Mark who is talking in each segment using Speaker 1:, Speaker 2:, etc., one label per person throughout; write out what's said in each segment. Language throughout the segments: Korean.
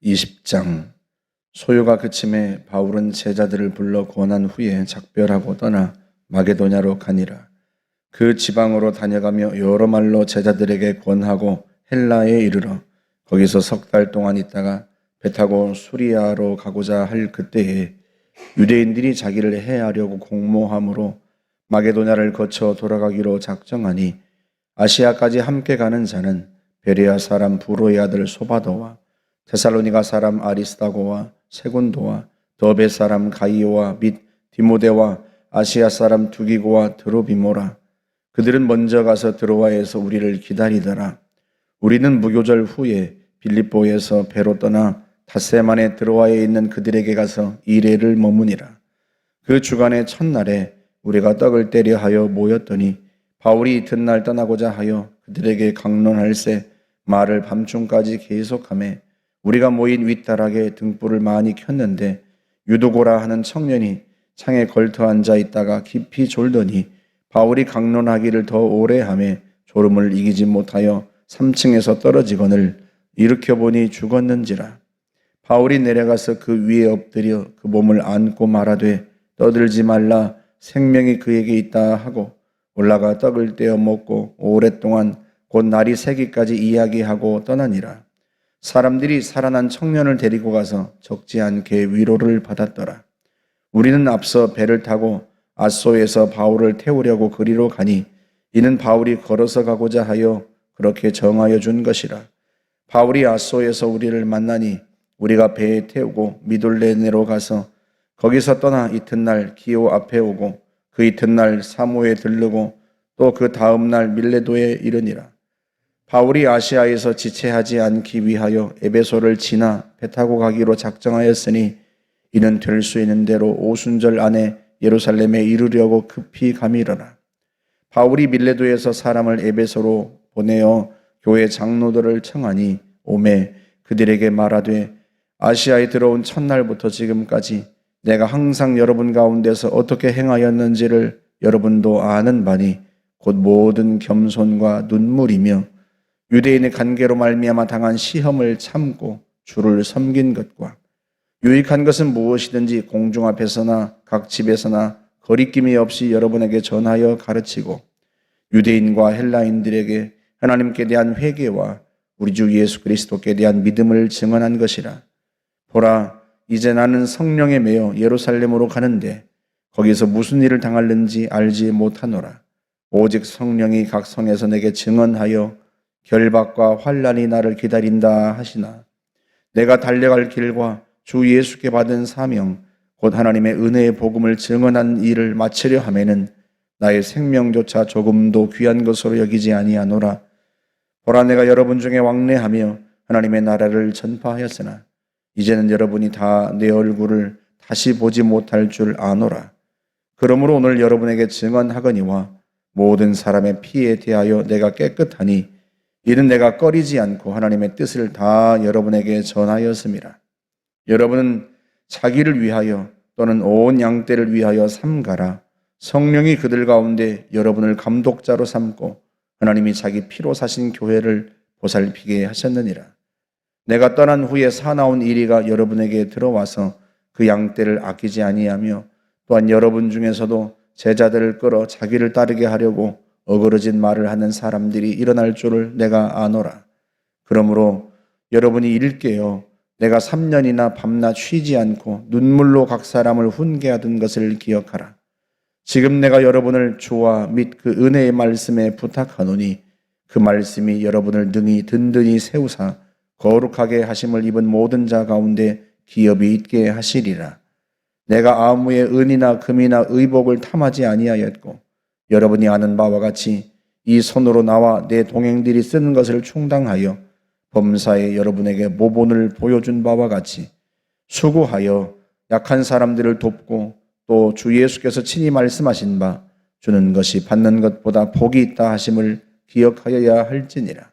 Speaker 1: 20장. 소요가 그침에 바울은 제자들을 불러 권한 후에 작별하고 떠나 마게도냐로 가니라. 그 지방으로 다녀가며 여러 말로 제자들에게 권하고 헬라에 이르러 거기서 3달 동안 있다가 배 타고 수리아로 가고자 할 그때에 유대인들이 자기를 해하려고 공모함으로 마게도냐를 거쳐 돌아가기로 작정하니, 아시아까지 함께 가는 자는 베레아 사람 부로의 아들 소바도와 데살로니가 사람 아리스다고와 세군도와 더베 사람 가이오와 및 디모데와 아시아 사람 두기고와 드로비모라. 그들은 먼저 가서 드로아에서 우리를 기다리더라. 우리는 무교절 후에 빌립보에서 배로 떠나 닷새 만에 드로아에 있는 그들에게 가서 2일을 머무니라. 그 주간의 첫날에 우리가 떡을 때려 하여 모였더니 바울이 이튿날 떠나고자 하여 그들에게 강론할새 말을 밤중까지 계속하매, 우리가 모인 윗다락에 등불을 많이 켰는데 유두고라 하는 청년이 창에 걸터 앉아 있다가 깊이 졸더니 바울이 강론하기를 더 오래 하매 졸음을 이기지 못하여 3층에서 떨어지거늘 일으켜보니 죽었는지라. 바울이 내려가서 그 위에 엎드려 그 몸을 안고 말하되 떠들지 말라, 생명이 그에게 있다 하고 올라가 떡을 떼어 먹고 오랫동안 곧 날이 새기까지 이야기하고 떠나니라. 사람들이 살아난 청년을 데리고 가서 적지 않게 위로를 받았더라. 우리는 앞서 배를 타고 아소에서 바울을 태우려고 그리로 가니 이는 바울이 걸어서 가고자 하여 그렇게 정하여 준 것이라. 바울이 아소에서 우리를 만나니 우리가 배에 태우고 미돌레네로 가서 거기서 떠나 이튿날 기오 앞에 오고 그 이튿날 사모에 들르고 또 그 다음날 밀레도에 이르니라. 바울이 아시아에서 지체하지 않기 위하여 에베소를 지나 배 타고 가기로 작정하였으니 이는 될 수 있는 대로 오순절 안에 예루살렘에 이르려고 급히 감이러라. 바울이 밀레도에서 사람을 에베소로 보내어 교회 장로들을 청하니 오매 그들에게 말하되, 아시아에 들어온 첫날부터 지금까지 내가 항상 여러분 가운데서 어떻게 행하였는지를 여러분도 아는 바니 곧 모든 겸손과 눈물이며 유대인의 관계로 말미암아 당한 시험을 참고 주를 섬긴 것과 유익한 것은 무엇이든지 공중 앞에서나 각 집에서나 거리낌이 없이 여러분에게 전하여 가르치고 유대인과 헬라인들에게 하나님께 대한 회개와 우리 주 예수 그리스도께 대한 믿음을 증언한 것이라. 보라, 이제 나는 성령에 매여 예루살렘으로 가는데 거기서 무슨 일을 당할는지 알지 못하노라. 오직 성령이 각 성에서 내게 증언하여 결박과 환난이 나를 기다린다 하시나, 내가 달려갈 길과 주 예수께 받은 사명 곧 하나님의 은혜의 복음을 증언한 일을 마치려 하면은 나의 생명조차 조금도 귀한 것으로 여기지 아니하노라. 보라, 내가 여러분 중에 왕래하며 하나님의 나라를 전파하였으나 이제는 여러분이 다 내 얼굴을 다시 보지 못할 줄 아노라. 그러므로 오늘 여러분에게 증언하거니와 모든 사람의 피에 대하여 내가 깨끗하니 이는 내가 꺼리지 않고 하나님의 뜻을 다 여러분에게 전하였음이라. 여러분은 자기를 위하여 또는 온 양떼를 위하여 삼가라. 성령이 그들 가운데 여러분을 감독자로 삼고 하나님이 자기 피로 사신 교회를 보살피게 하셨느니라. 내가 떠난 후에 사나운 이리가 여러분에게 들어와서 그 양떼를 아끼지 아니하며 또한 여러분 중에서도 제자들을 끌어 자기를 따르게 하려고 어그러진 말을 하는 사람들이 일어날 줄을 내가 아노라. 그러므로 여러분이 일깨어 내가 3년이나 밤낮 쉬지 않고 눈물로 각 사람을 훈계하던 것을 기억하라. 지금 내가 여러분을 주와 및 그 은혜의 말씀에 부탁하노니 그 말씀이 여러분을 능히 든든히 세우사 거룩하게 하심을 입은 모든 자 가운데 기업이 있게 하시리라. 내가 아무의 은이나 금이나 의복을 탐하지 아니하였고 여러분이 아는 바와 같이 이 손으로 나와 내 동행들이 쓰는 것을 충당하여 범사에 여러분에게 모본을 보여준 바와 같이 수고하여 약한 사람들을 돕고 또 주 예수께서 친히 말씀하신 바 주는 것이 받는 것보다 복이 있다 하심을 기억하여야 할지니라.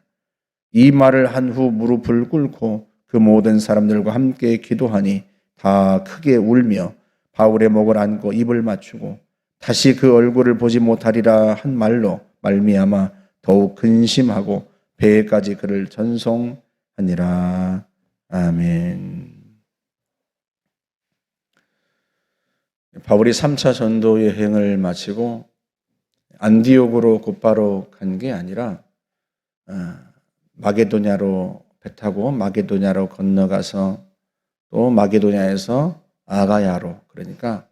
Speaker 1: 이 말을 한 후 무릎을 꿇고 그 모든 사람들과 함께 기도하니 다 크게 울며 바울의 목을 안고 입을 맞추고 다시 그 얼굴을 보지 못하리라 한 말로 말미암아 더욱 근심하고 배에까지 그를 전송하니라. 아멘. 바울이 3차 전도 여행을 마치고 안디옥으로 곧바로 간 게 아니라 마게도냐로 배 타고 마게도냐로 건너가서 또 마게도냐에서 아가야로, 그러니까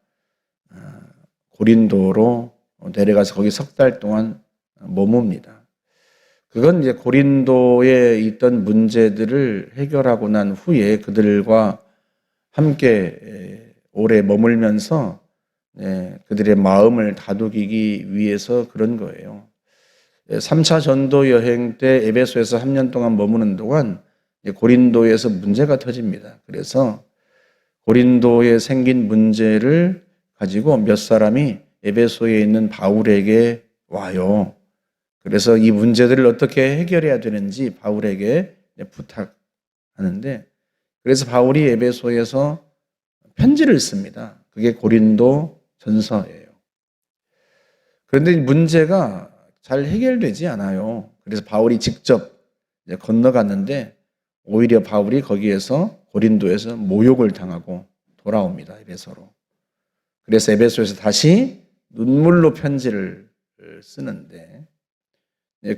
Speaker 1: 고린도로 내려가서 거기 석 달 동안 머뭅니다. 그건 이제 고린도에 있던 문제들을 해결하고 난 후에 그들과 함께 오래 머물면서 그들의 마음을 다독이기 위해서 그런 거예요. 3차 전도 여행 때 에베소에서 3년 동안 머무는 동안 고린도에서 문제가 터집니다. 그래서 고린도에 생긴 문제를 가지고 몇 사람이 에베소에 있는 바울에게 와요. 그래서 이 문제들을 어떻게 해결해야 되는지 바울에게 부탁하는데, 그래서 바울이 에베소에서 편지를 씁니다. 그게 고린도 전서예요. 그런데 문제가 잘 해결되지 않아요. 그래서 바울이 직접 건너갔는데 오히려 바울이 거기에서 고린도에서 모욕을 당하고 돌아옵니다. 에베소로. 그래서 에베소에서 다시 눈물로 편지를 쓰는데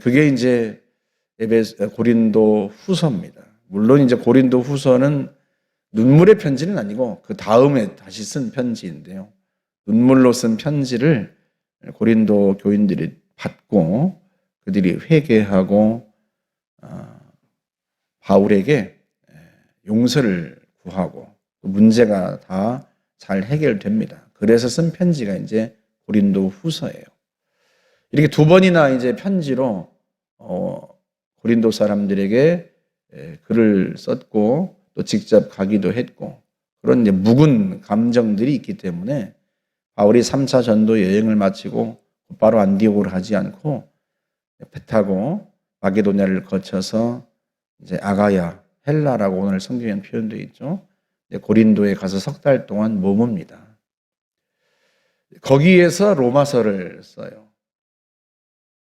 Speaker 1: 그게 이제 고린도 후서입니다. 물론 이제 고린도 후서는 눈물의 편지는 아니고 그 다음에 다시 쓴 편지인데요. 눈물로 쓴 편지를 고린도 교인들이 받고 그들이 회개하고 바울에게 용서를 구하고 문제가 다 잘 해결됩니다. 그래서 쓴 편지가 이제 고린도 후서예요. 이렇게 두 번이나 이제 편지로 고린도 사람들에게 글을 썼고 또 직접 가기도 했고 그런 이제 묵은 감정들이 있기 때문에 바울이 3차 전도 여행을 마치고 바로 안디옥으로 하지 않고 배 타고 마게도냐를 거쳐서 이제 아가야, 헬라라고 오늘 성경에 표현되어 있죠. 고린도에 가서 석 달 동안 머뭅니다. 거기에서 로마서를 써요.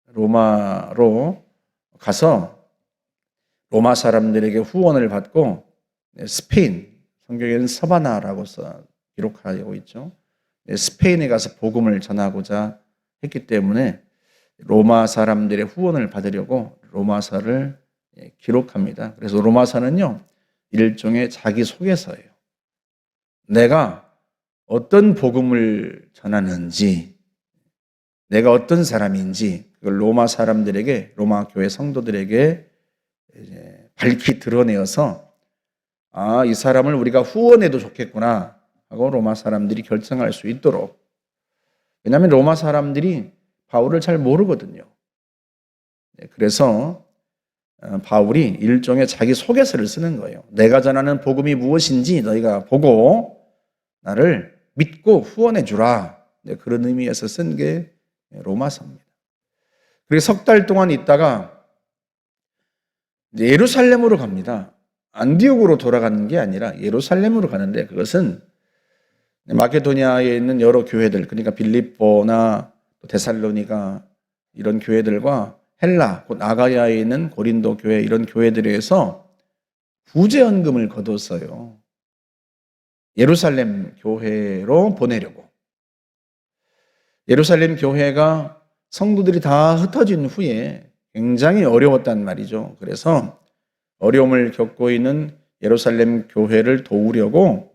Speaker 1: 로마로 가서 로마 사람들에게 후원을 받고 스페인, 성경에는 서바나라고 기록하고 있죠. 스페인에 가서 복음을 전하고자 했기 때문에 로마 사람들의 후원을 받으려고 로마서를 기록합니다. 그래서 로마서는요, 일종의 자기소개서예요. 내가 어떤 복음을 전하는지, 내가 어떤 사람인지 그걸 로마 사람들에게, 로마 교회 성도들에게 밝히 드러내어서 이 사람을 우리가 후원해도 좋겠구나 하고 로마 사람들이 결정할 수 있도록. 왜냐하면 로마 사람들이 바울을 잘 모르거든요. 그래서 바울이 일종의 자기 소개서를 쓰는 거예요. 내가 전하는 복음이 무엇인지 너희가 보고 나를 믿고 후원해 주라. 그런 의미에서 쓴 게 로마서입니다. 그리고 석 달 동안 있다가 예루살렘으로 갑니다. 안디옥으로 돌아가는 게 아니라 예루살렘으로 가는데 그것은 마게도냐에 있는 여러 교회들, 그러니까 빌립보나 데살로니가 이런 교회들과 헬라, 곧 아가야에 있는 고린도 교회 이런 교회들에서 구제헌금을 거뒀어요. 예루살렘 교회로 보내려고. 예루살렘 교회가 성도들이 다 흩어진 후에 굉장히 어려웠단 말이죠. 그래서 어려움을 겪고 있는 예루살렘 교회를 도우려고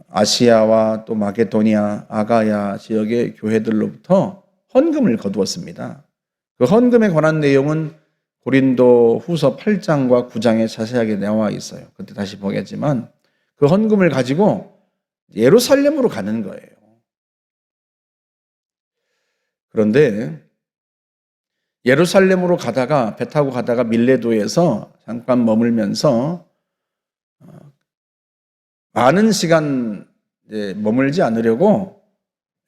Speaker 1: 아시아와 또 마게도니아, 아가야 지역의 교회들로부터 헌금을 거두었습니다. 그 헌금에 관한 내용은 고린도 후서 8장과 9장에 자세하게 나와 있어요. 그때 다시 보겠지만 그 헌금을 가지고 예루살렘으로 가는 거예요. 그런데 예루살렘으로 가다가 배 타고 가다가 밀레도에서 잠깐 머물면서 많은 시간 머물지 않으려고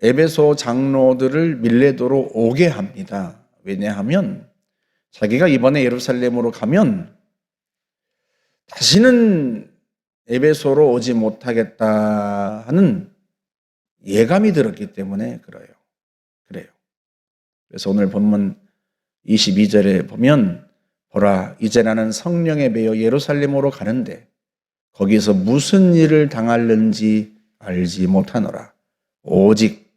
Speaker 1: 에베소 장로들을 밀레도로 오게 합니다. 왜냐하면 자기가 이번에 예루살렘으로 가면 다시는 에베소로 오지 못하겠다 하는 예감이 들었기 때문에 그래요. 그래서 오늘 본문 22절에 보면 보라 이제 나는 성령에 매여 예루살렘으로 가는데 거기서 무슨 일을 당하는지 알지 못하노라. 오직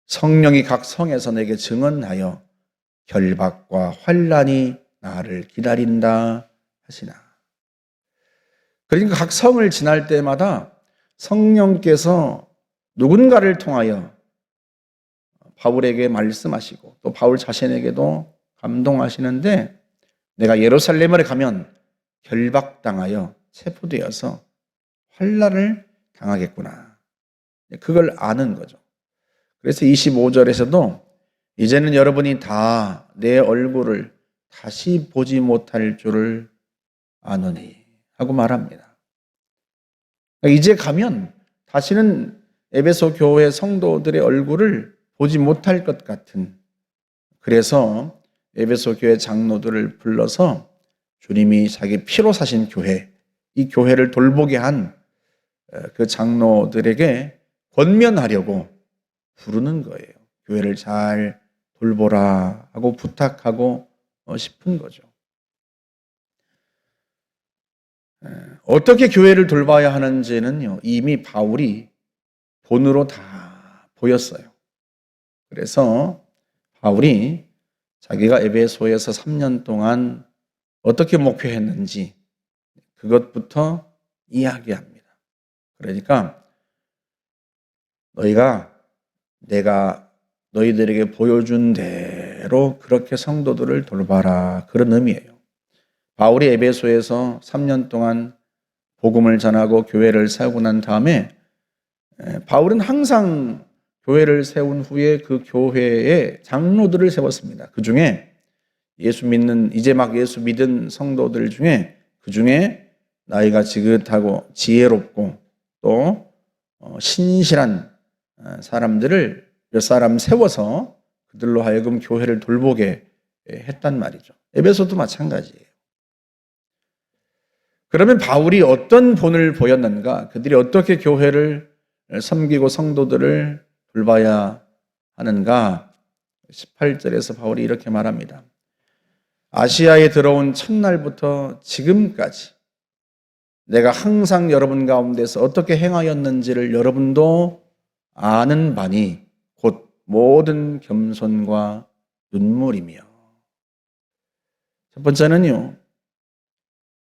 Speaker 1: 성령이 각 성에서 내게 증언하여 결박과 환난이 나를 기다린다 하시나. 그러니까 각 성을 지날 때마다 성령께서 누군가를 통하여 바울에게 말씀하시고 또 바울 자신에게도 감동하시는데, 내가 예루살렘에 가면 결박당하여 체포되어서 환난을 당하겠구나. 그걸 아는 거죠. 그래서 25절에서도 이제는 여러분이 다 내 얼굴을 다시 보지 못할 줄을 아노니 하고 말합니다. 이제 가면 다시는 에베소 교회 성도들의 얼굴을 보지 못할 것 같은, 그래서 에베소 교회 장로들을 불러서 주님이 자기 피로 사신 교회, 이 교회를 돌보게 한 그 장로들에게 권면하려고 부르는 거예요. 교회를 잘 돌보라 하고 부탁하고 싶은 거죠. 어떻게 교회를 돌봐야 하는지는요, 이미 바울이 본으로 다 보였어요. 그래서 바울이 자기가 에베소에서 3년 동안 어떻게 목회했는지 그것부터 이야기합니다. 그러니까 내가 너희들에게 보여준 대로 그렇게 성도들을 돌봐라, 그런 의미예요. 바울이 에베소에서 3년 동안 복음을 전하고 교회를 세우고 난 다음에 바울은 항상 교회를 세운 후에 그 교회에 장로들을 세웠습니다. 그 중에 이제 막 예수 믿은 성도들 중에 그 중에 나이가 지긋하고 지혜롭고 또 신실한 사람들을 몇 사람 세워서 그들로 하여금 교회를 돌보게 했단 말이죠. 에베소도 마찬가지예요. 그러면 바울이 어떤 본을 보였는가? 그들이 어떻게 교회를 섬기고 성도들을 돌봐야 하는가? 18절에서 바울이 이렇게 말합니다. 아시아에 들어온 첫날부터 지금까지 내가 항상 여러분 가운데서 어떻게 행하였는지를 여러분도 아는 바니 곧 모든 겸손과 눈물이며. 첫 번째는요,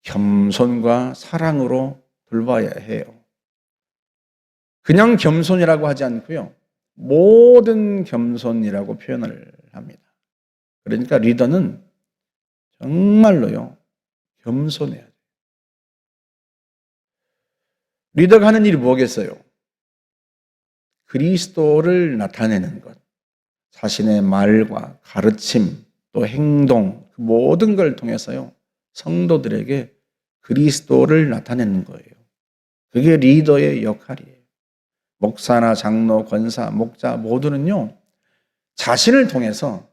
Speaker 1: 겸손과 사랑으로 돌봐야 해요. 그냥 겸손이라고 하지 않고요, 모든 겸손이라고 표현을 합니다. 그러니까 리더는 정말로요, 겸손해야 돼요. 리더가 하는 일이 뭐겠어요? 그리스도를 나타내는 것, 자신의 말과 가르침, 또 행동, 그 모든 걸 통해서요, 성도들에게 그리스도를 나타내는 거예요. 그게 리더의 역할이에요. 목사나 장로, 권사, 목자 모두는요, 자신을 통해서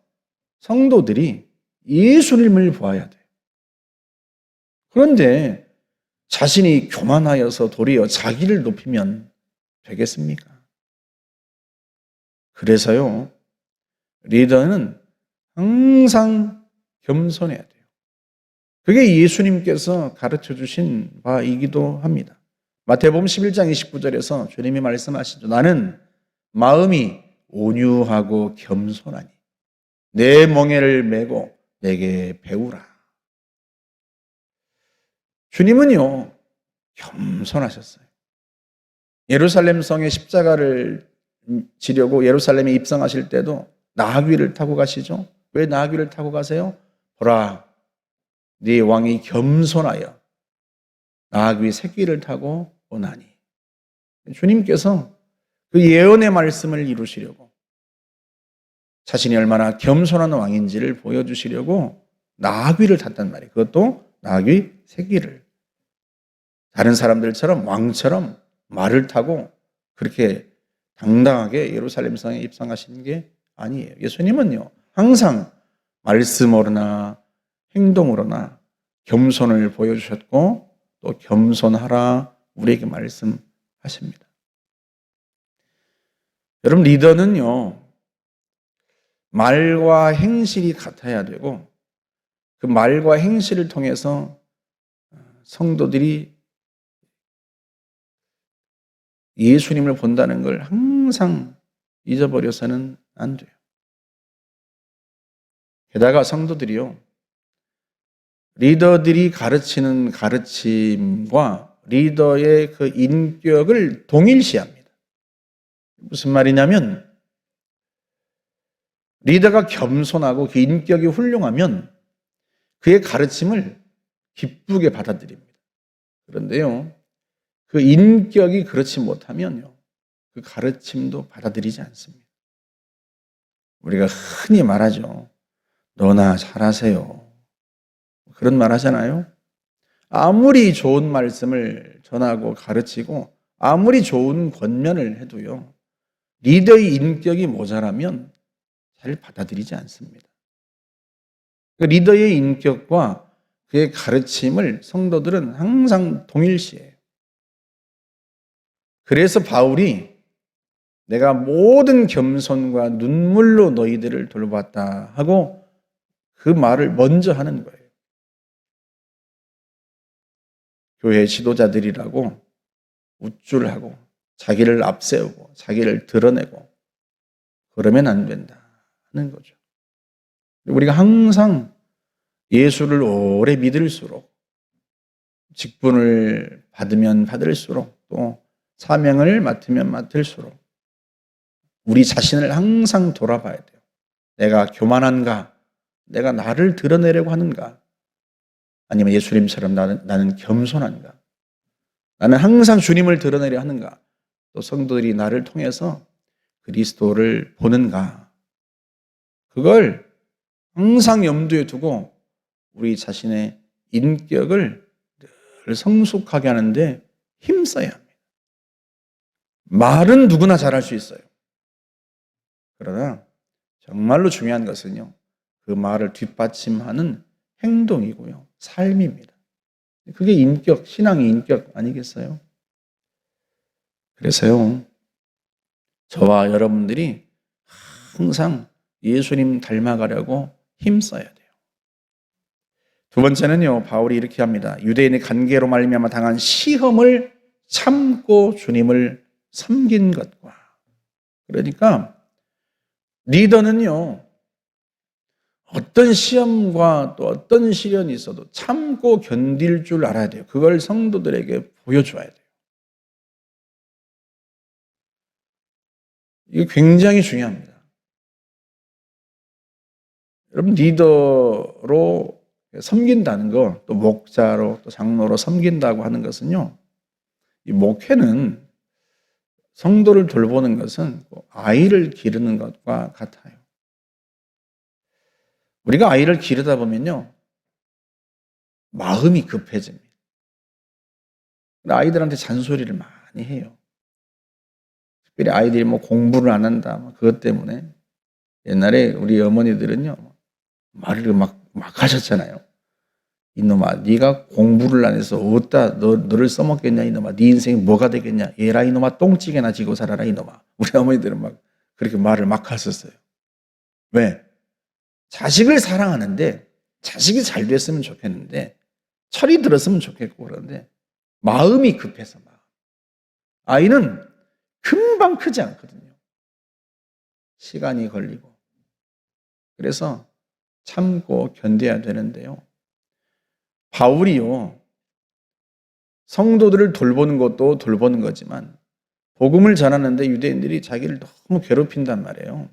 Speaker 1: 성도들이 예수님을 보아야 돼요. 그런데 자신이 교만하여서 도리어 자기를 높이면 되겠습니까? 그래서요, 리더는 항상 겸손해야 돼요. 그게 예수님께서 가르쳐 주신 바이기도 합니다. 마태복음 11장 29절에서 주님이 말씀하시죠. 나는 마음이 온유하고 겸손하니 내 멍에를 메고 내게 배우라. 주님은요, 겸손하셨어요. 예루살렘 성에 십자가를 지려고 예루살렘에 입성하실 때도 나귀를 타고 가시죠. 왜 나귀를 타고 가세요? 보라, 네 왕이 겸손하여 나귀 새끼를 타고 오나니. 주님께서 그 예언의 말씀을 이루시려고, 자신이 얼마나 겸손한 왕인지를 보여주시려고 나귀를 탔단 말이에요. 그것도 나귀 새끼를. 다른 사람들처럼 왕처럼 말을 타고 그렇게 당당하게 예루살렘 성에 입성하시는 게 아니에요. 예수님은요, 항상 말씀으로나 행동으로나 겸손을 보여주셨고 또 겸손하라 우리에게 말씀하십니다. 여러분, 리더는요, 말과 행실이 같아야 되고 그 말과 행실을 통해서 성도들이 예수님을 본다는 걸 항상 잊어버려서는 안 돼요. 게다가 성도들이요, 리더들이 가르치는 가르침과 리더의 그 인격을 동일시합니다. 무슨 말이냐면, 리더가 겸손하고 그 인격이 훌륭하면 그의 가르침을 기쁘게 받아들입니다. 그런데요, 그 인격이 그렇지 못하면요, 그 가르침도 받아들이지 않습니다. 우리가 흔히 말하죠. 너나 잘하세요. 그런 말 하잖아요. 아무리 좋은 말씀을 전하고 가르치고 아무리 좋은 권면을 해도요, 리더의 인격이 모자라면 잘 받아들이지 않습니다. 그 리더의 인격과 그의 가르침을 성도들은 항상 동일시해요. 그래서 바울이 내가 모든 겸손과 눈물로 너희들을 돌봤다 하고 그 말을 먼저 하는 거예요. 교회 지도자들이라고 우쭐하고 자기를 앞세우고 자기를 드러내고 그러면 안 된다 하는 거죠. 우리가 항상 예수를 오래 믿을수록 직분을 받으면 받을수록 또 사명을 맡으면 맡을수록 우리 자신을 항상 돌아봐야 돼요. 내가 교만한가? 내가 나를 드러내려고 하는가? 아니면 예수님처럼 나는 겸손한가? 나는 항상 주님을 드러내려 하는가? 또 성도들이 나를 통해서 그리스도를 보는가? 그걸 항상 염두에 두고 우리 자신의 인격을 늘 성숙하게 하는데 힘써야 합니다. 말은 누구나 잘할 수 있어요. 그러나 정말로 중요한 것은요, 그 말을 뒷받침하는 행동이고요, 삶입니다. 그게 인격, 신앙의 인격 아니겠어요? 그래서요, 저와 여러분들이 항상 예수님 닮아가려고 힘써야 돼요. 두 번째는요, 바울이 이렇게 합니다. 유대인의 관계로 말미암아 당한 시험을 참고 주님을 섬긴 것과. 그러니까 리더는요, 어떤 시험과 또 어떤 시련이 있어도 참고 견딜 줄 알아야 돼요. 그걸 성도들에게 보여줘야 돼요. 이게 굉장히 중요합니다. 여러분, 리더로 섬긴다는 거, 또 목자로, 또 장로로 섬긴다고 하는 것은요, 이 목회는 성도를 돌보는 것은 아이를 기르는 것과 같아요. 우리가 아이를 기르다 보면요, 마음이 급해집니다. 아이들한테 잔소리를 많이 해요. 특별히 아이들이 뭐 공부를 안 한다, 그것 때문에. 옛날에 우리 어머니들은요, 말을 막 하셨잖아요. 이놈아, 네가 공부를 안 해서 어디다 너를 써먹겠냐, 이놈아. 네 인생이 뭐가 되겠냐. 얘라, 이놈아. 똥찌개나 지고 살아라, 이놈아. 우리 어머니들은 막 그렇게 말을 막 하셨어요. 왜? 자식을 사랑하는데 자식이 잘 됐으면 좋겠는데 철이 들었으면 좋겠고 그러는데 마음이 급해서 막. 아이는 금방 크지 않거든요. 시간이 걸리고. 그래서 참고 견뎌야 되는데요. 바울이요, 성도들을 돌보는 것도 돌보는 거지만 복음을 전하는데 유대인들이 자기를 너무 괴롭힌단 말이에요.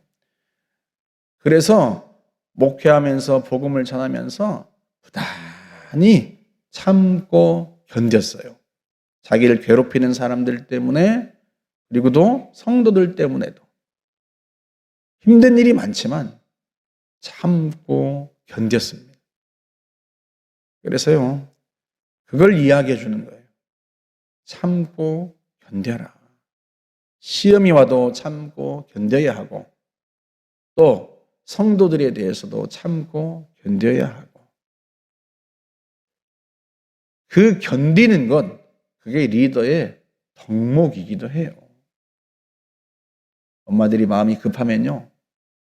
Speaker 1: 그래서 목회하면서 복음을 전하면서 부단히 참고 견뎠어요. 자기를 괴롭히는 사람들 때문에, 그리고 또 성도들 때문에도 힘든 일이 많지만 참고 견뎠습니다. 그래서요, 그걸 이야기해 주는 거예요. 참고 견뎌라. 시험이 와도 참고 견뎌야 하고, 또 성도들에 대해서도 참고 견뎌야 하고, 그 견디는 것, 그게 리더의 덕목이기도 해요. 엄마들이 마음이 급하면요,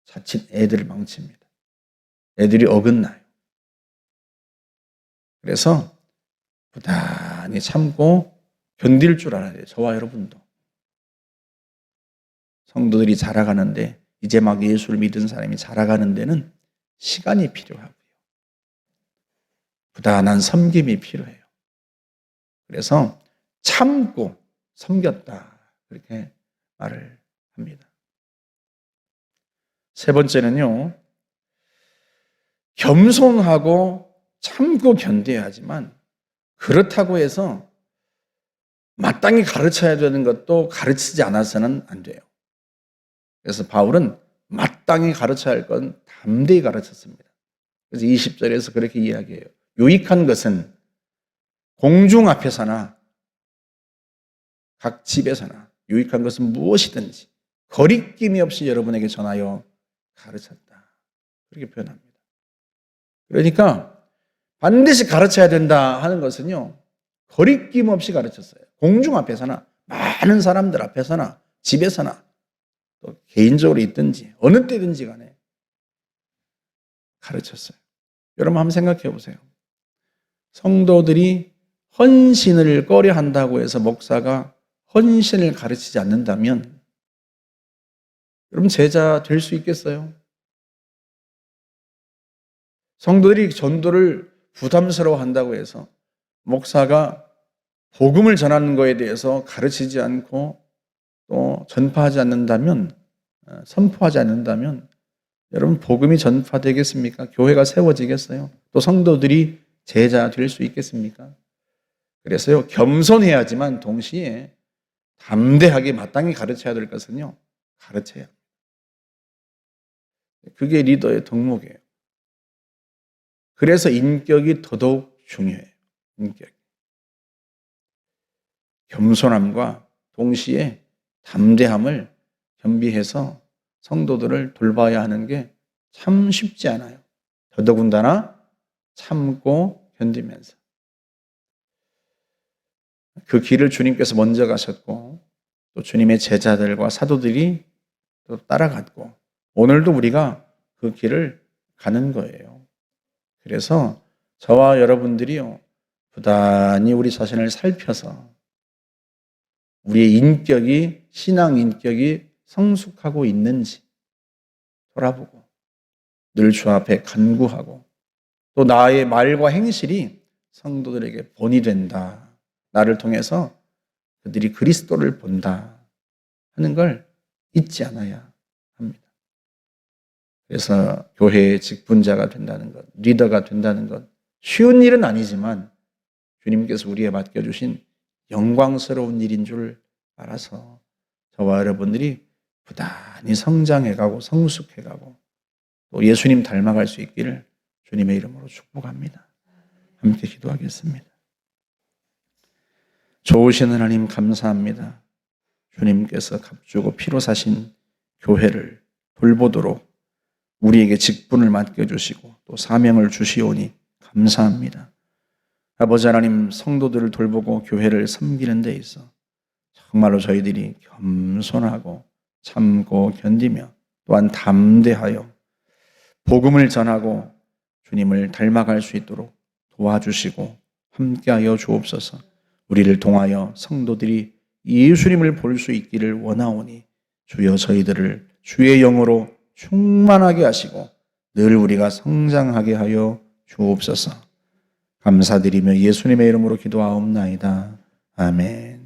Speaker 1: 자칫 애들을 망칩니다. 애들이 어긋나요. 그래서 부단히 참고 견딜 줄 알아야 돼요. 저와 여러분도. 성도들이 자라가는데, 이제 막 예수를 믿은 사람이 자라가는 데는 시간이 필요하고요. 부단한 섬김이 필요해요. 그래서 참고 섬겼다, 그렇게 말을 합니다. 세 번째는요, 겸손하고 참고 견뎌야 하지만 그렇다고 해서 마땅히 가르쳐야 되는 것도 가르치지 않아서는 안 돼요. 그래서 바울은 마땅히 가르쳐야 할 건 담대히 가르쳤습니다. 그래서 20절에서 그렇게 이야기해요. 유익한 것은 공중 앞에서나 각 집에서나 유익한 것은 무엇이든지 거리낌이 없이 여러분에게 전하여 가르쳤다, 그렇게 표현합니다. 그러니까 반드시 가르쳐야 된다 하는 것은요, 거리낌 없이 가르쳤어요. 공중 앞에서나 많은 사람들 앞에서나 집에서나 또 개인적으로 있든지 어느 때든지 간에 가르쳤어요. 여러분 한번 생각해 보세요. 성도들이 헌신을 꺼려 한다고 해서 목사가 헌신을 가르치지 않는다면 여러분 제자 될 수 있겠어요? 성도들이 전도를 부담스러워 한다고 해서 목사가 복음을 전하는 것에 대해서 가르치지 않고 또 전파하지 않는다면, 선포하지 않는다면 여러분 복음이 전파되겠습니까? 교회가 세워지겠어요? 또 성도들이 제자 될 수 있겠습니까? 그래서요, 겸손해야지만 동시에 담대하게 마땅히 가르쳐야 될 것은요, 가르쳐야 합니다. 그게 리더의 덕목이에요. 그래서 인격이 더더욱 중요해요. 인격. 겸손함과 동시에 담대함을 겸비해서 성도들을 돌봐야 하는 게 참 쉽지 않아요. 더더군다나 참고 견디면서. 그 길을 주님께서 먼저 가셨고 또 주님의 제자들과 사도들이 또 따라갔고 오늘도 우리가 그 길을 가는 거예요. 그래서 저와 여러분들이요, 부단히 우리 자신을 살펴서 우리의 인격이, 신앙 인격이 성숙하고 있는지 돌아보고 늘 주 앞에 간구하고 또 나의 말과 행실이 성도들에게 본이 된다, 나를 통해서 그들이 그리스도를 본다 하는 걸 잊지 않아야 합니다. 그래서 교회의 직분자가 된다는 것, 리더가 된다는 것, 쉬운 일은 아니지만 주님께서 우리에 맡겨주신 영광스러운 일인 줄 알아서 저와 여러분들이 부단히 성장해가고 성숙해가고 또 예수님 닮아갈 수 있기를 주님의 이름으로 축복합니다. 함께 기도하겠습니다. 좋으신 하나님 감사합니다. 주님께서 값주고 피로 사신 교회를 돌보도록 우리에게 직분을 맡겨주시고 또 사명을 주시오니 감사합니다. 아버지 하나님, 성도들을 돌보고 교회를 섬기는 데 있어 정말로 저희들이 겸손하고 참고 견디며 또한 담대하여 복음을 전하고 주님을 닮아갈 수 있도록 도와주시고 함께하여 주옵소서. 우리를 통하여 성도들이 예수님을 볼 수 있기를 원하오니 주여 저희들을 주의 영으로 충만하게 하시고 늘 우리가 성장하게 하여 주옵소서. 감사드리며 예수님의 이름으로 기도하옵나이다. 아멘.